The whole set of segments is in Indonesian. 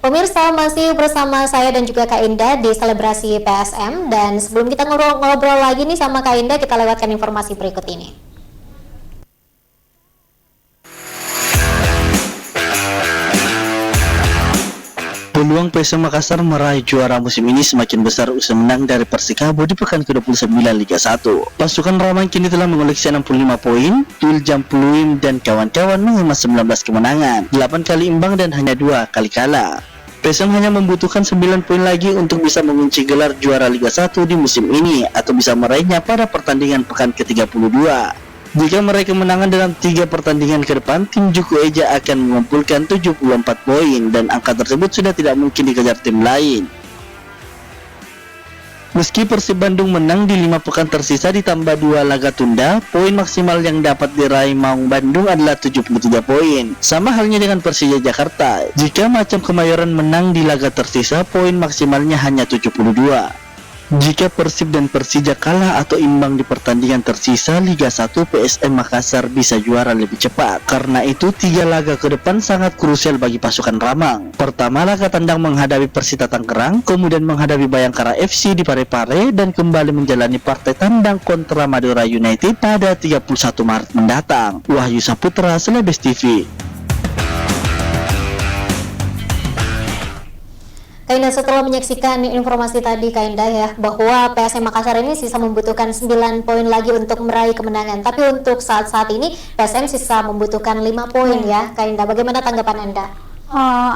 Pemirsa, masih bersama saya dan juga Kak Indah di selebrasi PSM. Dan sebelum kita ngobrol lagi nih sama Kak Indah, kita lewatkan informasi berikut ini. Peluang PSM Makassar meraih juara musim ini semakin besar usai menang dari Persikabo di pekan ke-29 Liga 1. Pasukan Ramang kini telah mengoleksi 65 poin, Tuil Jampluim dan kawan-kawan mengemas 19 kemenangan, 8 kali imbang dan hanya 2 kali kalah. PSM hanya membutuhkan 9 poin lagi untuk bisa mengunci gelar juara Liga 1 di musim ini atau bisa meraihnya pada pertandingan pekan ke-32. Jika meraih kemenangan dalam 3 pertandingan ke depan, tim Juku Eja akan mengumpulkan 74 poin dan angka tersebut sudah tidak mungkin dikejar tim lain. Meski Persib Bandung menang di 5 pekan tersisa ditambah 2 laga tunda, poin maksimal yang dapat diraih Maung Bandung adalah 73 poin. Sama halnya dengan Persija Jakarta. Jika Macan Kemayoran menang di laga tersisa, poin maksimalnya hanya 72. Jika Persib dan Persija kalah atau imbang di pertandingan tersisa Liga 1, PSM Makassar bisa juara lebih cepat. Karena itu 3 laga ke depan sangat krusial bagi pasukan Ramang. Pertama, laga tandang menghadapi Persita Tangerang, kemudian menghadapi Bayangkara FC di Parepare, dan kembali menjalani partai tandang kontra Madura United pada 31 Maret mendatang. Wahyu Saputra, Selebes TV. Kak Indah, setelah menyaksikan informasi tadi Kak Indah ya, bahwa PSM Makassar ini sisa membutuhkan 9 poin lagi untuk meraih kemenangan. Tapi untuk saat-saat ini PSM sisa membutuhkan 5 poin ya Kak Indah. Bagaimana tanggapan Anda?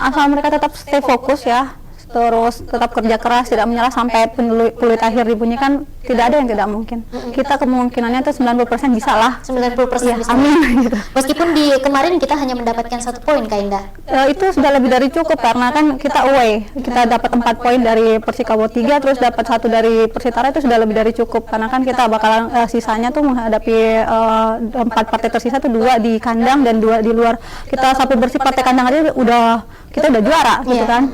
Asal mereka tetap stay fokus ya, terus tetap kerja keras, tidak menyerah sampai peluit akhir dibunyikan, tidak ada yang tidak mungkin. Kita kemungkinannya itu 90% bisa lah. 90% ya, bisa. Amin. Gitu. Meskipun di kemarin kita hanya mendapatkan 1 poin Kak Indah. Itu sudah lebih dari cukup karena kan kita away. Kita dapat 4 poin dari Persikabo 3, terus dapat 1 dari Persitara, itu sudah lebih dari cukup. Karena kan kita bakalan sisanya tuh menghadapi 4 partai tersisa tuh 2 di kandang dan 2 di luar. Kita sampai bersih partai kandang aja kita udah juara gitu kan.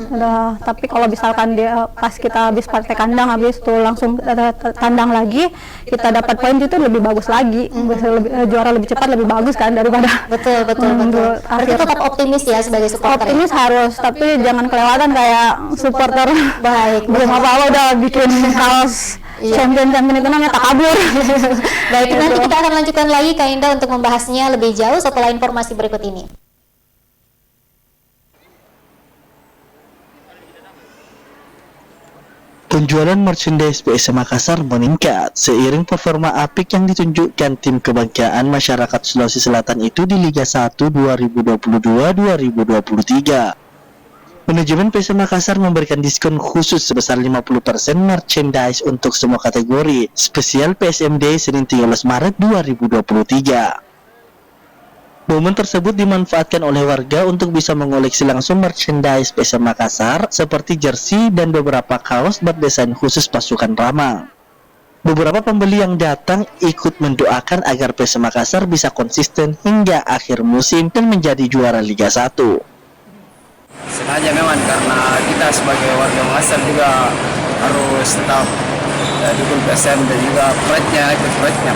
Tapi kalau misalkan pas kita habis partai kandang, habis itu langsung tandang lagi, kita dapat poin itu lebih bagus lagi. Juara lebih cepat, lebih bagus kan daripada betul. Berarti tetap optimis ya sebagai supporter. Optimis harus, tapi jangan kelewatan kayak supporter. Baik. Belum apa-apa udah bikin kaos champion itu namanya takabur. Baik, nanti kita akan lanjutkan lagi Kak Indah untuk membahasnya lebih jauh setelah informasi berikut ini. Penjualan merchandise PSM Makassar meningkat seiring performa apik yang ditunjukkan tim kebanggaan masyarakat Sulawesi Selatan itu di Liga 1 2022-2023. Manajemen PSM Makassar memberikan diskon khusus sebesar 50% merchandise untuk semua kategori, spesial PSM Day Senin 13 Maret 2023. Momen tersebut dimanfaatkan oleh warga untuk bisa mengoleksi langsung merchandise PSM Makassar seperti jersey dan beberapa kaos berdesain khusus pasukan Ramang. Beberapa pembeli yang datang ikut mendoakan agar PSM Makassar bisa konsisten hingga akhir musim dan menjadi juara Liga 1. Sengaja memang karena kita sebagai warga Makassar juga harus tetap dukung PSM dan juga ikut pride-nya.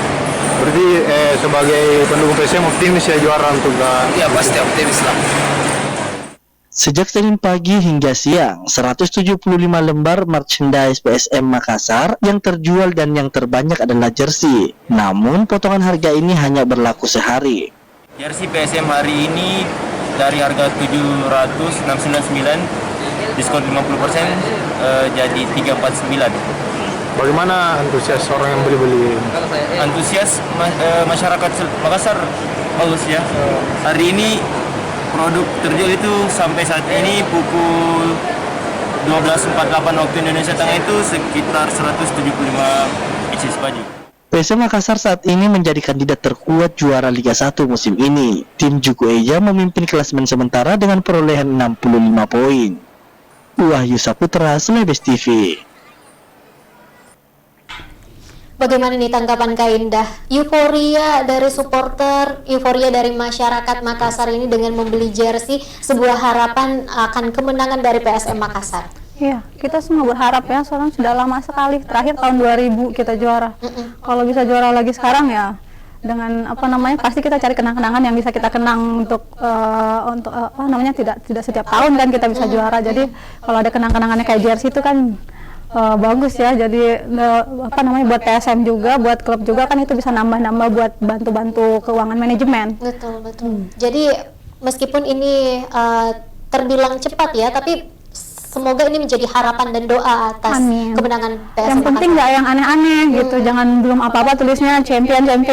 Berarti sebagai pendukung PSM optimis ya juara untuk ya pasti optimis lah. Sejak Senin pagi hingga siang, 175 lembar merchandise PSM Makassar yang terjual dan yang terbanyak adalah jersey. Namun potongan harga ini hanya berlaku sehari. Jersey PSM hari ini dari harga 799 diskon 50% jadi 349. Bagaimana antusias orang yang beli-beli? Antusias masyarakat Makassar bagus ya. Hari ini produk terjual itu sampai saat ini pukul 12.48 waktu Indonesia Tengah itu sekitar 175 pieces baju. PSM Makassar saat ini menjadi kandidat terkuat juara Liga 1 musim ini. Tim Juku Eja memimpin klasemen sementara dengan perolehan 65 poin. Wahyu Saputra, Selebes TV. Bagaimana nih tanggapan Kak Indah? Euforia dari supporter, euforia dari masyarakat Makassar ini dengan membeli jersey, sebuah harapan akan kemenangan dari PSM Makassar. Iya, kita semua berharap ya, soalnya sudah lama sekali. Terakhir tahun 2000 kita juara. Kalau bisa juara lagi sekarang ya, dengan apa namanya, pasti kita cari kenang-kenangan yang bisa kita kenang untuk apa namanya, tidak setiap tahun kan kita bisa juara. Jadi kalau ada kenang-kenangannya kayak jersey itu kan bagus ya. Jadi apa namanya, buat PSM juga, buat klub juga kan itu bisa nambah-nambah buat bantu-bantu keuangan manajemen. Betul, betul. Jadi meskipun ini terbilang cepat ya, tapi semoga ini menjadi harapan dan doa atas Amin. kemenangan PSM Yang penting Makassar. nggak yang aneh-aneh gitu, jangan belum apa-apa tulisnya champion kan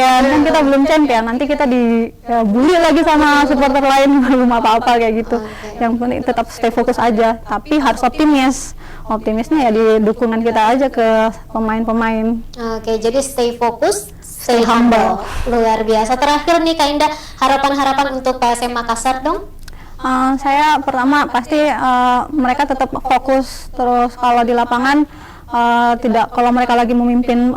kita belum champion, nanti kita dibully lagi sama supporter lain belum apa-apa kayak gitu. Yang penting tetap stay fokus aja, tapi harus optimisnya ya di dukungan kita aja ke pemain-pemain. Oke, jadi stay fokus, stay humble. Luar biasa. Terakhir nih Kak Indah, harapan-harapan untuk PSM Makassar dong? Saya pertama pasti mereka tetap fokus, terus kalau di lapangan tidak, kalau mereka lagi memimpin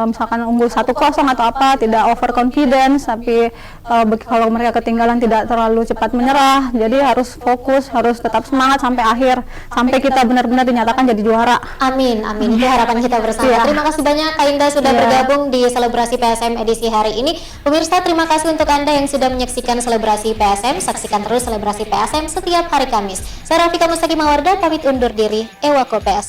misalkan unggul 1-0 atau apa, tidak over confidence, tapi kalau mereka ketinggalan tidak terlalu cepat menyerah. Jadi harus fokus, harus tetap semangat sampai akhir, sampai kita benar-benar dinyatakan jadi juara. Amin, amin. Itu harapan kita bersama. Iya. Terima kasih banyak Kak Indah sudah Iya. bergabung di selebrasi PSM edisi hari ini. Pemirsa, terima kasih untuk Anda yang sudah menyaksikan selebrasi PSM. Saksikan terus selebrasi PSM setiap hari Kamis. Saya Rafika Mustaqim Mawarda, pamit undur diri. Ewako PSM.